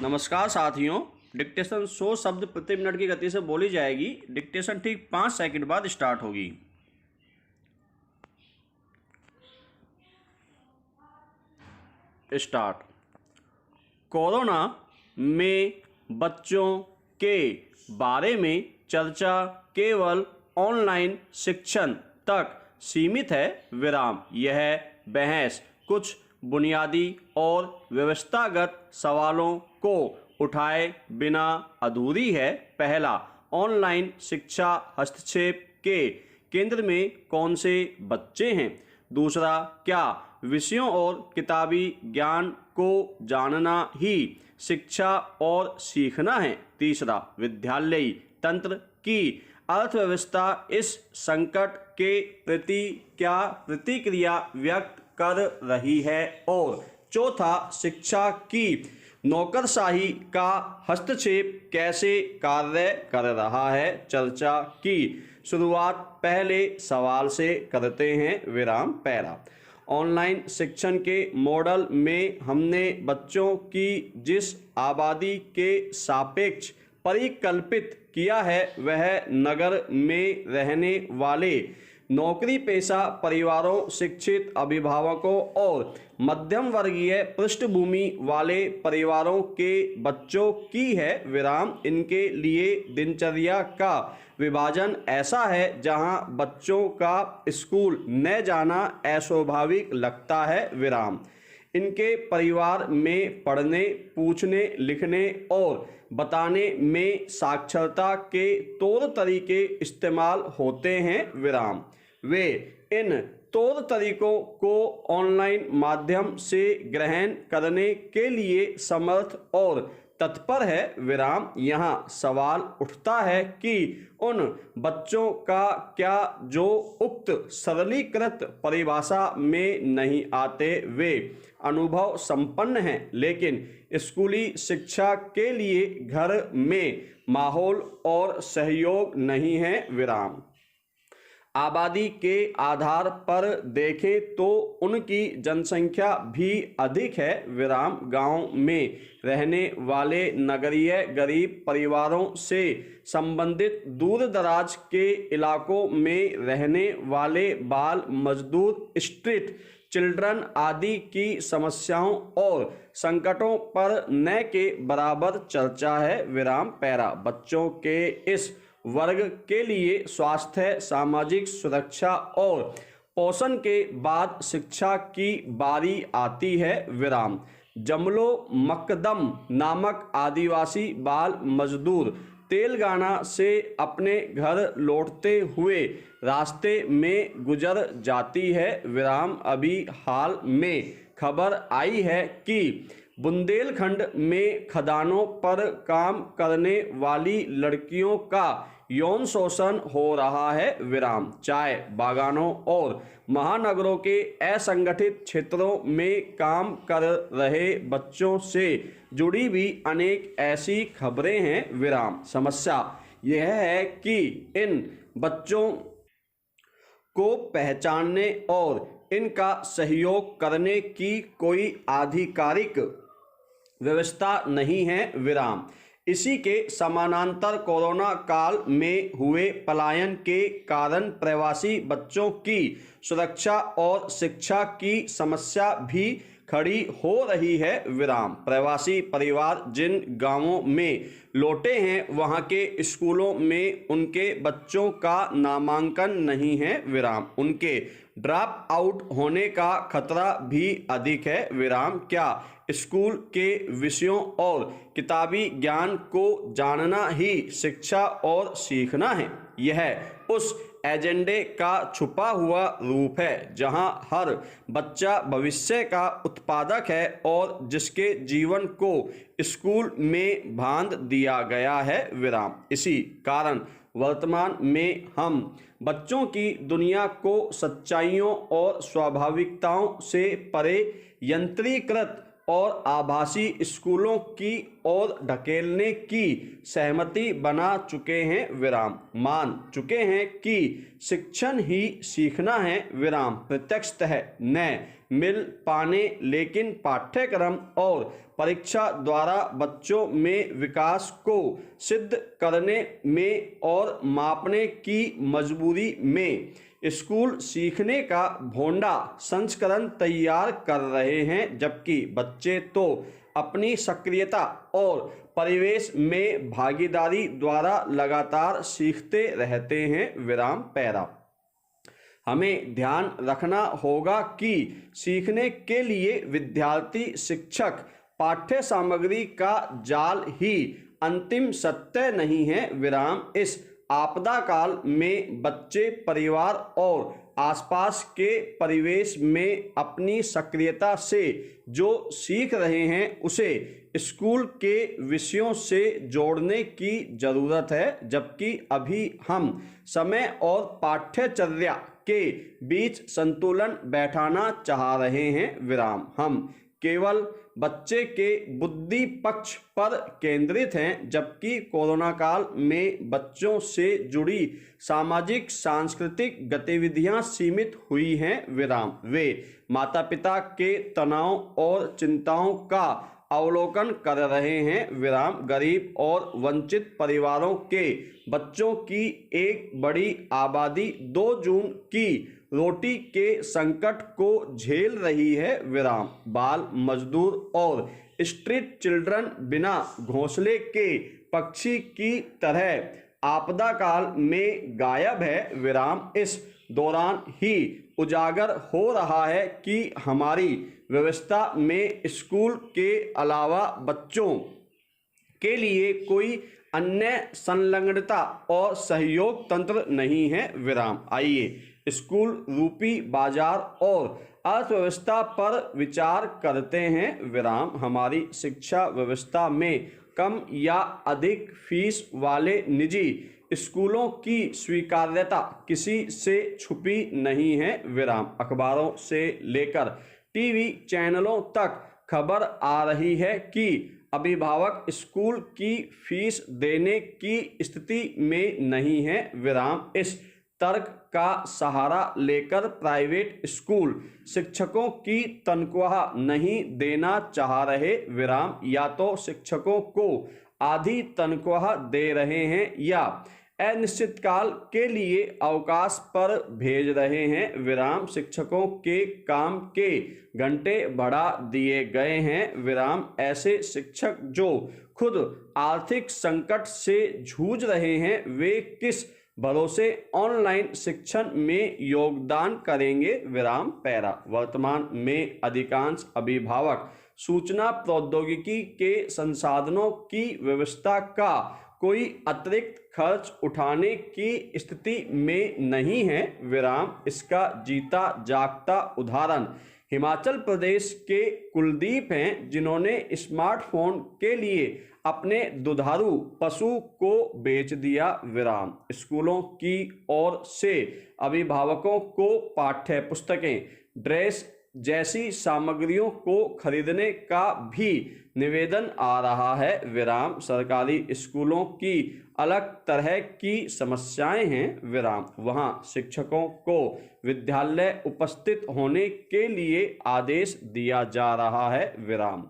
नमस्कार साथियों। डिक्टेशन 100 शब्द प्रति मिनट की गति से बोली जाएगी। डिक्टेशन ठीक 5 सेकंड बाद स्टार्ट होगी। स्टार्ट। कोरोना में बच्चों के बारे में चर्चा केवल ऑनलाइन शिक्षण तक सीमित है। विराम। यह बहस कुछ बुनियादी और व्यवस्थागत सवालों को उठाए बिना अधूरी है। पहला, ऑनलाइन शिक्षा हस्तक्षेप के केंद्र में कौन से बच्चे हैं? दूसरा, क्या विषयों और किताबी ज्ञान को जानना ही शिक्षा और सीखना है? तीसरा, विद्यालयी तंत्र की अर्थव्यवस्था इस संकट के प्रति क्या प्रतिक्रिया व्यक्त कर रही है? और चौथा, शिक्षा की नौकरशाही का हस्तक्षेप कैसे कार्य कर रहा है? चर्चा की शुरुआत पहले सवाल से करते हैं। विराम। पहला, ऑनलाइन शिक्षण के मॉडल में हमने बच्चों की जिस आबादी के सापेक्ष परिकल्पित किया है वह नगर में रहने वाले नौकरी पेशा परिवारों, शिक्षित अभिभावकों और मध्यम वर्गीय पृष्ठभूमि वाले परिवारों के बच्चों की है। विराम। इनके लिए दिनचर्या का विभाजन ऐसा है जहां बच्चों का स्कूल न जाना अस्वाभाविक लगता है। विराम। इनके परिवार में पढ़ने, पूछने, लिखने और बताने में साक्षरता के तौर तरीके इस्तेमाल होते हैं। विराम। वे इन तौर तरीकों को ऑनलाइन माध्यम से ग्रहण करने के लिए समर्थ और तत्पर है। विराम। यहाँ सवाल उठता है कि उन बच्चों का क्या जो उक्त सरलीकृत परिभाषा में नहीं आते? वे अनुभव संपन्न हैं लेकिन स्कूली शिक्षा के लिए घर में माहौल और सहयोग नहीं है। विराम। आबादी के आधार पर देखें तो उनकी जनसंख्या भी अधिक है। विराम। गांव में रहने वाले नगरीय गरीब परिवारों से संबंधित दूर दराज के इलाकों में रहने वाले बाल मजदूर, स्ट्रीट चिल्ड्रन आदि की समस्याओं और संकटों पर न के बराबर चर्चा है। विराम। पैरा, बच्चों के इस वर्ग के लिए स्वास्थ्य, सामाजिक सुरक्षा और पोषण के बाद शिक्षा की बारी आती है। विराम। जमलो मकदम नामक आदिवासी बाल मजदूर तेलंगाना से अपने घर लौटते हुए रास्ते में गुजर जाती है। विराम। अभी हाल में खबर आई है कि बुंदेलखंड में खदानों पर काम करने वाली लड़कियों का यौन शोषण हो रहा है। विराम। चाय बागानों और महानगरों के असंगठित क्षेत्रों में काम कर रहे बच्चों से जुड़ी भी अनेक ऐसी खबरें हैं। विराम। समस्या यह है कि इन बच्चों को पहचानने और इनका सहयोग करने की कोई आधिकारिक व्यवस्था नहीं है। विराम। इसी के समानांतर कोरोना काल में हुए पलायन के कारण प्रवासी बच्चों की सुरक्षा और शिक्षा की समस्या भी खड़ी हो रही है। विराम। प्रवासी परिवार जिन गांवों में लौटे हैं वहां के स्कूलों में उनके बच्चों का नामांकन नहीं है। विराम। उनके ड्रॉप आउट होने का खतरा भी अधिक है। विराम। क्या स्कूल के विषयों और किताबी ज्ञान को जानना ही शिक्षा और सीखना है? यह उस एजेंडे का छुपा हुआ रूप है जहां हर बच्चा भविष्य का उत्पादक है और जिसके जीवन को स्कूल में बांध दिया गया है। विराम। इसी कारण वर्तमान में हम बच्चों की दुनिया को सच्चाइयों और स्वाभाविकताओं से परे यंत्रीकृत और आभासी स्कूलों की ओर ढकेलने की सहमति बना चुके हैं। विराम। मान चुके हैं कि शिक्षण ही सीखना है। विराम। प्रत्यक्षतः न मिल पाने लेकिन पाठ्यक्रम और परीक्षा द्वारा बच्चों में विकास को सिद्ध करने में और मापने की मजबूरी में स्कूल सीखने का भोंडा संस्करण तैयार कर रहे हैं, जबकि बच्चे तो अपनी सक्रियता और परिवेश में भागीदारी द्वारा लगातार सीखते रहते हैं। विराम पैरा। हमें ध्यान रखना होगा कि सीखने के लिए विद्यार्थी, शिक्षक, पाठ्य सामग्री का जाल ही अंतिम सत्य नहीं है। विराम इस आपदा काल में बच्चे परिवार और आसपास के परिवेश में अपनी सक्रियता से जो सीख रहे हैं उसे स्कूल के विषयों से जोड़ने की जरूरत है, जबकि अभी हम समय और पाठ्यचर्या के बीच संतुलन बैठाना चाह रहे हैं। विराम हम केवल बच्चे के बुद्धि पक्ष पर केंद्रित हैं, जबकि कोरोना काल में बच्चों से जुड़ी सामाजिक सांस्कृतिक गतिविधियां सीमित हुई हैं। विराम वे माता पिता के तनाव और चिंताओं का अवलोकन कर रहे हैं। विराम गरीब और वंचित परिवारों के बच्चों की एक बड़ी आबादी 2 जून की रोटी के संकट को झेल रही है। विराम बाल मजदूर और स्ट्रीट चिल्ड्रन बिना घोंसले के पक्षी की तरह आपदा काल में गायब है। विराम इस दौरान ही उजागर हो रहा है कि हमारी व्यवस्था में स्कूल के अलावा बच्चों के लिए कोई अन्य संलग्नता और सहयोग तंत्र नहीं है। विराम आइए स्कूल रूपी बाजार और अर्थव्यवस्था पर विचार करते हैं। विराम हमारी शिक्षा व्यवस्था में कम या अधिक फीस वाले निजी स्कूलों की स्वीकार्यता किसी से छुपी नहीं है। विराम अखबारों से लेकर टीवी चैनलों तक खबर आ रही है कि अभिभावक स्कूल की फीस देने की स्थिति में नहीं है। विराम इस तर्क का सहारा लेकर प्राइवेट स्कूल शिक्षकों की तनख्वाह नहीं देना चाह रहे। विराम या तो शिक्षकों को आधी तनख्वाह दे रहे हैं या अनिश्चित काल के लिए अवकाश पर भेज रहे हैं। विराम शिक्षकों के काम के घंटे बढ़ा दिए गए हैं। विराम ऐसे शिक्षक जो खुद आर्थिक संकट से जूझ रहे हैं वे किस भरोसे ऑनलाइन शिक्षण में योगदान करेंगे। विराम पैरा वर्तमान में अधिकांश अभिभावक सूचना प्रौद्योगिकी के संसाधनों की व्यवस्था का कोई अतिरिक्त खर्च उठाने की स्थिति में नहीं है। विराम इसका जीता जागता उदाहरण हिमाचल प्रदेश के कुलदीप हैं, जिन्होंने स्मार्टफोन के लिए अपने दुधारू पशु को बेच दिया। विराम स्कूलों की ओर से अभिभावकों को पाठ्य पुस्तकें, ड्रेस जैसी सामग्रियों को खरीदने का भी निवेदन आ रहा है। विराम सरकारी स्कूलों की अलग तरह की समस्याएं हैं। विराम वहां शिक्षकों को विद्यालय उपस्थित होने के लिए आदेश दिया जा रहा है। विराम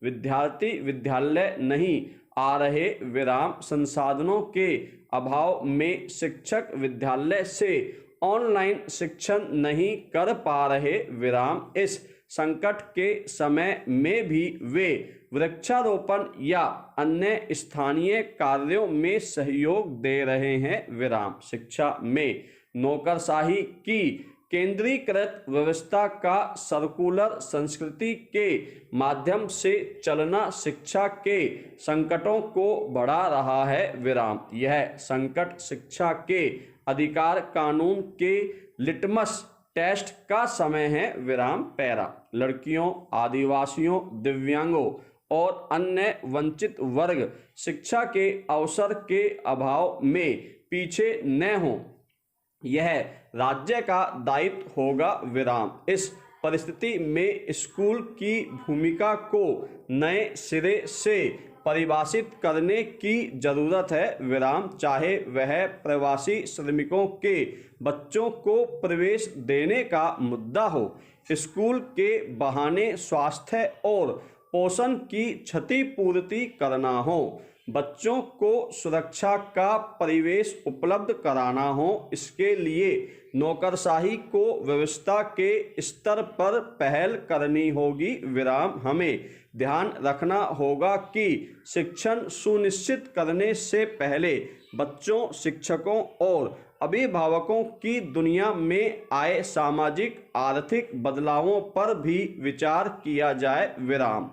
विद्यार्थी विद्यालय नहीं आ रहे। विराम संसाधनों के अभाव में शिक्षक विद्यालय से ऑनलाइन शिक्षण नहीं कर पा रहे। विराम इस संकट के समय में भी वे वृक्षारोपण या अन्य स्थानीय कार्यों में सहयोग दे रहे हैं। विराम शिक्षा में नौकरशाही की केंद्रीकृत व्यवस्था का सर्कुलर संस्कृति के माध्यम से चलना शिक्षा के संकटों को बढ़ा रहा है। विराम यह संकट शिक्षा के अधिकार कानून के लिटमस टेस्ट का समय है। विराम पैरा लड़कियों, आदिवासियों, दिव्यांगों और अन्य वंचित वर्ग शिक्षा के अवसर के अभाव में पीछे न हों, यह राज्य का दायित्व होगा। विराम इस परिस्थिति में स्कूल की भूमिका को नए सिरे से परिभाषित करने की जरूरत है। विराम चाहे वह प्रवासी श्रमिकों के बच्चों को प्रवेश देने का मुद्दा हो, स्कूल के बहाने स्वास्थ्य और पोषण की क्षतिपूर्ति करना हो, बच्चों को सुरक्षा का परिवेश उपलब्ध कराना हो। इसके लिए नौकरशाही को व्यवस्था के स्तर पर पहल करनी होगी। विराम, हमें ध्यान रखना होगा कि शिक्षण सुनिश्चित करने से पहले बच्चों, शिक्षकों और अभिभावकों की दुनिया में आए सामाजिक आर्थिक बदलावों पर भी विचार किया जाए। विराम,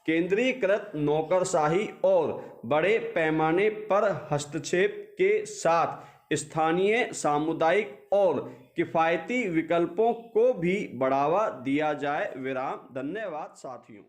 केंद्रीकृत नौकरशाही और बड़े पैमाने पर हस्तक्षेप के साथ स्थानीय, सामुदायिक और किफ़ायती विकल्पों को भी बढ़ावा दिया जाए। विराम, धन्यवाद साथियों।